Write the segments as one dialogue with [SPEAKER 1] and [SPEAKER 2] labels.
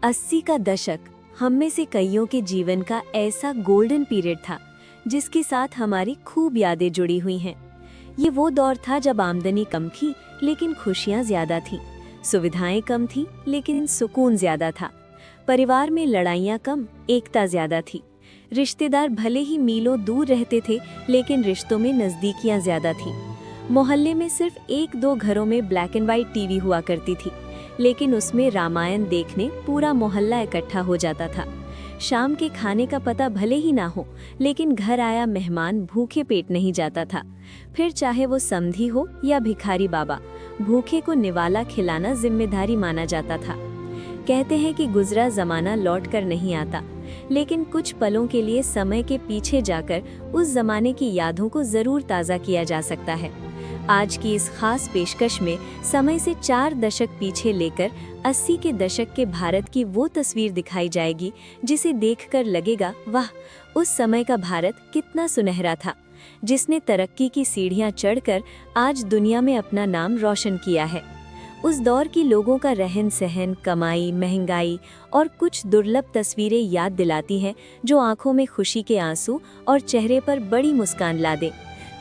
[SPEAKER 1] 80 का दशक हम में से कईयों के जीवन का ऐसा गोल्डन पीरियड था जिसके साथ हमारी खूब यादें जुड़ी हुई हैं। ये वो दौर था जब आमदनी कम थी लेकिन खुशियां ज्यादा थीं, सुविधाएं कम थीं लेकिन सुकून ज्यादा था। परिवार में लड़ाइयां कम, एकता ज्यादा थी। रिश्तेदार भले ही मीलों दूर रहते थे लेकिन रिश्तों में नजदीकियां ज्यादा थीं। मोहल्ले में सिर्फ एक दो घरों में ब्लैक एंड व्हाइट टीवी हुआ करती थी, लेकिन उसमें रामायण देखने पूरा मोहल्ला इकट्ठा हो जाता था। शाम के खाने का पता भले ही ना हो, लेकिन घर आया मेहमान भूखे पेट नहीं जाता था। फिर चाहे वो समधी हो या भिखारी बाबा, भूखे को निवाला खिलाना जिम्मेदारी माना जाता था। कहते हैं कि गुजरा जमाना लौट कर नहीं आता, लेकिन कुछ पलों के लिए समय के पीछे जाकर उस जमाने की यादों को जरूर ताज़ा किया जा सकता है। आज की इस खास पेशकश में समय से 4 दशक पीछे लेकर 80 के दशक के भारत की वो तस्वीर दिखाई जाएगी जिसे देखकर लगेगा, वाह, उस समय का भारत कितना सुनहरा था, जिसने तरक्की की सीढ़ियां चढ़कर आज दुनिया में अपना नाम रोशन किया है। उस दौर की लोगों का रहन सहन, कमाई, महंगाई और कुछ दुर्लभ तस्वीरें याद दिलाती हैं जो आंखों में खुशी के आंसू और चेहरे पर बड़ी मुस्कान ला दे।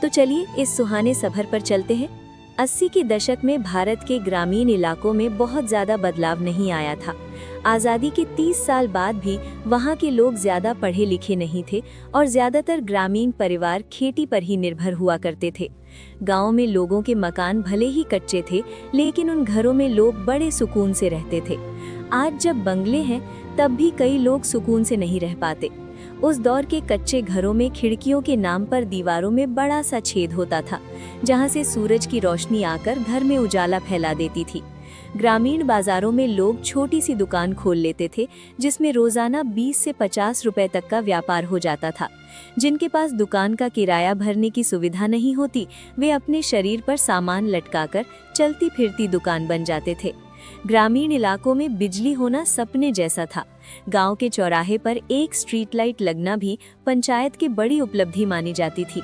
[SPEAKER 1] तो चलिए इस सुहाने सफर पर चलते हैं। 80 के दशक में भारत के ग्रामीण इलाकों में बहुत ज़्यादा बदलाव नहीं आया था। आज़ादी के 30 साल बाद भी वहाँ के लोग ज़्यादा पढ़े लिखे नहीं थे और ज़्यादातर ग्रामीण परिवार खेती पर ही निर्भर हुआ करते थे। गांव में लोगों के मकान भले ही कच्चे थे, लेकिन उन घरों में लोग बड़े सुकून से रहते थे। आज जब बंगले हैं, तब भी कई लोग सुकून से नहीं रह पाते। उस दौर के कच्चे घरों में खिड़कियों के नाम पर दीवारों में बड़ा सा छेद होता था, जहां से सूरज की रोशनी आकर घर में उजाला फैला देती थी। ग्रामीण बाजारों में लोग छोटी सी दुकान खोल लेते थे, जिसमें रोजाना 20 से 50 रुपए तक का व्यापार हो जाता था। जिनके पास दुकान का किराया भरने की सुविधा नहीं होती, वे अपने शरीर पर सामान लटकाकर चलती फिरती दुकान बन जाते थे। ग्रामीण इलाकों में बिजली होना सपने जैसा था। गांव के चौराहे पर एक स्ट्रीट लाइट लगना भी पंचायत की बड़ी उपलब्धि मानी जाती थी।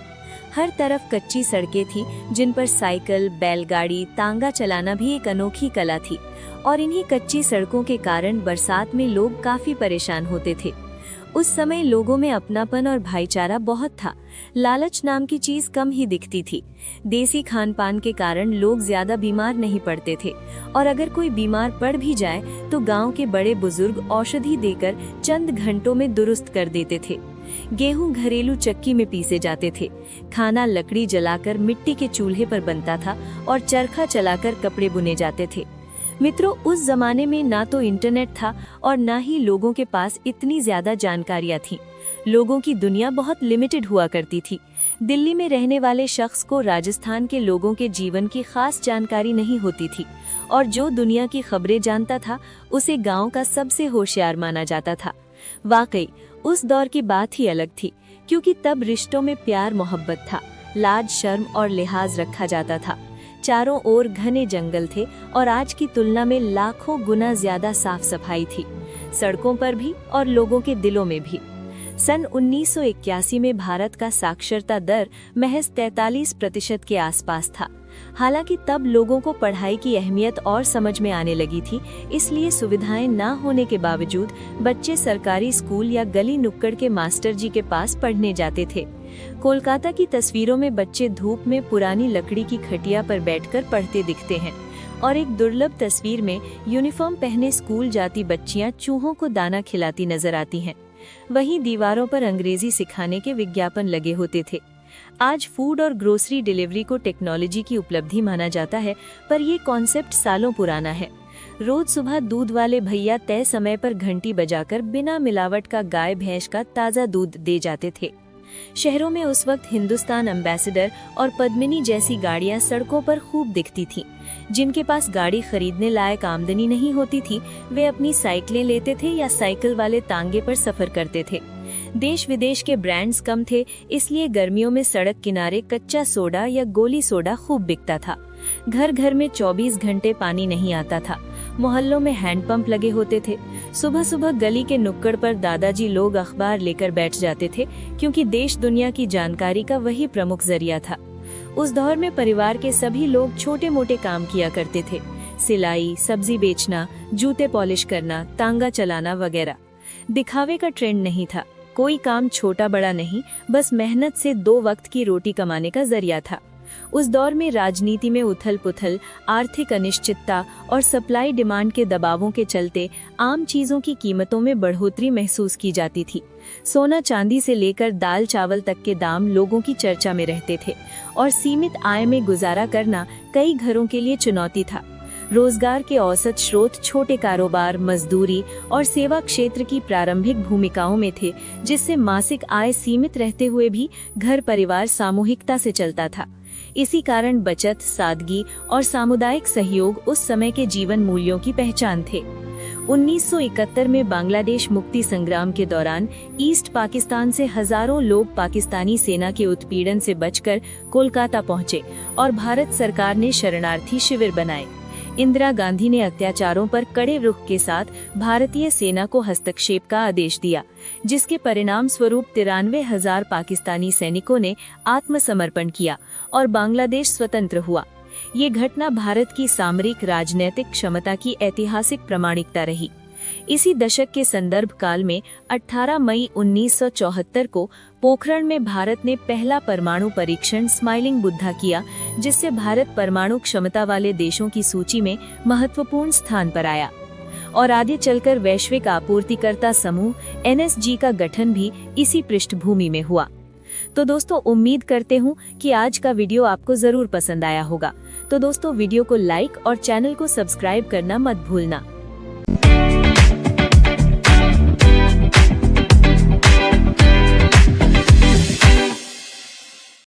[SPEAKER 1] हर तरफ कच्ची सड़कें थी, जिन पर साइकिल, बैलगाड़ी, तांगा चलाना भी एक अनोखी कला थी। और इन्हीं कच्ची सड़कों के कारण बरसात में लोग काफी परेशान होते थे। उस समय लोगों में अपनापन और भाईचारा बहुत था। लालच नाम की चीज कम ही दिखती थी। देसी खान पान के कारण लोग ज्यादा बीमार नहीं पड़ते थे, और अगर कोई बीमार पड़ भी जाए तो गांव के बड़े बुजुर्ग औषधि देकर चंद घंटों में दुरुस्त कर देते थे। गेहूं घरेलू चक्की में पीसे जाते थे। खाना लकड़ी जलाकर मिट्टी के चूल्हे पर बनता था और चरखा चलाकर कपड़े बुने जाते थे। मित्रों, उस जमाने में ना तो इंटरनेट था और ना ही लोगों के पास इतनी ज्यादा जानकारियां थीं। लोगों की दुनिया बहुत लिमिटेड हुआ करती थी। दिल्ली में रहने वाले शख्स को राजस्थान के लोगों के जीवन की खास जानकारी नहीं होती थी, और जो दुनिया की खबरें जानता था उसे गांव का सबसे होशियार माना जाता था। वाकई उस दौर की बात ही अलग थी, क्योंकि तब रिश्तों में प्यार मोहब्बत था, लाज शर्म और लिहाज रखा जाता था। चारों ओर घने जंगल थे और आज की तुलना में लाखों गुना ज्यादा साफ सफाई थी, सड़कों पर भी और लोगों के दिलों में भी। सन 1981 में भारत का साक्षरता दर महज 43% के आसपास था। हालांकि तब लोगों को पढ़ाई की अहमियत और समझ में आने लगी थी, इसलिए सुविधाएं ना होने के बावजूद बच्चे सरकारी स्कूल या गली नुक्कड़ के मास्टर जी के पास पढ़ने जाते थे। कोलकाता की तस्वीरों में बच्चे धूप में पुरानी लकड़ी की खटिया पर बैठकर पढ़ते दिखते हैं, और एक दुर्लभ तस्वीर में यूनिफॉर्म पहने स्कूल जाती बच्चियां चूहों को दाना खिलाती नजर आती हैं। वहीं दीवारों पर अंग्रेजी सिखाने के विज्ञापन लगे होते थे। आज फूड और ग्रोसरी डिलीवरी को टेक्नोलॉजी की उपलब्धि माना जाता है, पर ये कॉन्सेप्ट सालों पुराना है। रोज सुबह दूध वाले भैया तय समय पर घंटी बजाकर बिना मिलावट का गाय भैंस का ताज़ा दूध दे जाते थे। शहरों में उस वक्त हिंदुस्तान एम्बेसडर और पद्मिनी जैसी गाड़ियां सड़कों पर खूब दिखती थीं। जिनके पास गाड़ी खरीदने लायक आमदनी नहीं होती थी, वे अपनी साइकिलें लेते थे या साइकिल वाले तांगे पर सफर करते थे। देश विदेश के ब्रांड्स कम थे, इसलिए गर्मियों में सड़क किनारे कच्चा सोडा या गोली सोडा खूब बिकता था। घर घर में 24 घंटे पानी नहीं आता था। मोहल्लों में हैंडपंप लगे होते थे। सुबह सुबह गली के नुक्कड़ पर दादाजी लोग अखबार लेकर बैठ जाते थे, क्योंकि देश दुनिया की जानकारी का वही प्रमुख जरिया था। उस दौर में परिवार के सभी लोग छोटे मोटे काम किया करते थे। सिलाई, सब्जी बेचना, जूते पॉलिश करना, तांगा चलाना वगैरह। दिखावे का ट्रेंड नहीं था, कोई काम छोटा बड़ा नहीं, बस मेहनत से 2 वक्त की रोटी कमाने का जरिया था। उस दौर में राजनीति में उथल पुथल, आर्थिक अनिश्चितता और सप्लाई डिमांड के दबावों के चलते आम चीजों की कीमतों में बढ़ोतरी महसूस की जाती थी। सोना चांदी से लेकर दाल चावल तक के दाम लोगों की चर्चा में रहते थे और सीमित आय में गुजारा करना कई घरों के लिए चुनौती था। रोजगार के औसत स्रोत छोटे कारोबार, मजदूरी और सेवा क्षेत्र की प्रारंभिक भूमिकाओं में थे, जिससे मासिक आय सीमित रहते हुए भी घर परिवार सामूहिकता से चलता था। इसी कारण बचत, सादगी और सामुदायिक सहयोग उस समय के जीवन मूल्यों की पहचान थे। 1971 में बांग्लादेश मुक्ति संग्राम के दौरान ईस्ट पाकिस्तान से हजारों लोग पाकिस्तानी सेना के उत्पीड़न से बचकर कोलकाता पहुंचे और भारत सरकार ने शरणार्थी शिविर बनाए। इंदिरा गांधी ने अत्याचारों पर कड़े रुख के साथ भारतीय सेना को हस्तक्षेप का आदेश दिया, जिसके परिणाम स्वरूप 93,000 पाकिस्तानी सैनिकों ने आत्मसमर्पण किया और बांग्लादेश स्वतंत्र हुआ। ये घटना भारत की सामरिक राजनैतिक क्षमता की ऐतिहासिक प्रमाणिकता रही। इसी दशक के संदर्भ काल में 18 मई 1974 को पोखरण में भारत ने पहला परमाणु परीक्षण स्माइलिंग बुद्धा किया, जिससे भारत परमाणु क्षमता वाले देशों की सूची में महत्वपूर्ण स्थान पर आया और आगे चलकर वैश्विक आपूर्तिकर्ता समूह NSG का गठन भी इसी पृष्ठभूमि में हुआ। तो दोस्तों, उम्मीद करते हूँ कि आज का वीडियो आपको जरूर पसंद आया होगा। तो दोस्तों, वीडियो को लाइक और चैनल को सब्सक्राइब करना मत भूलना।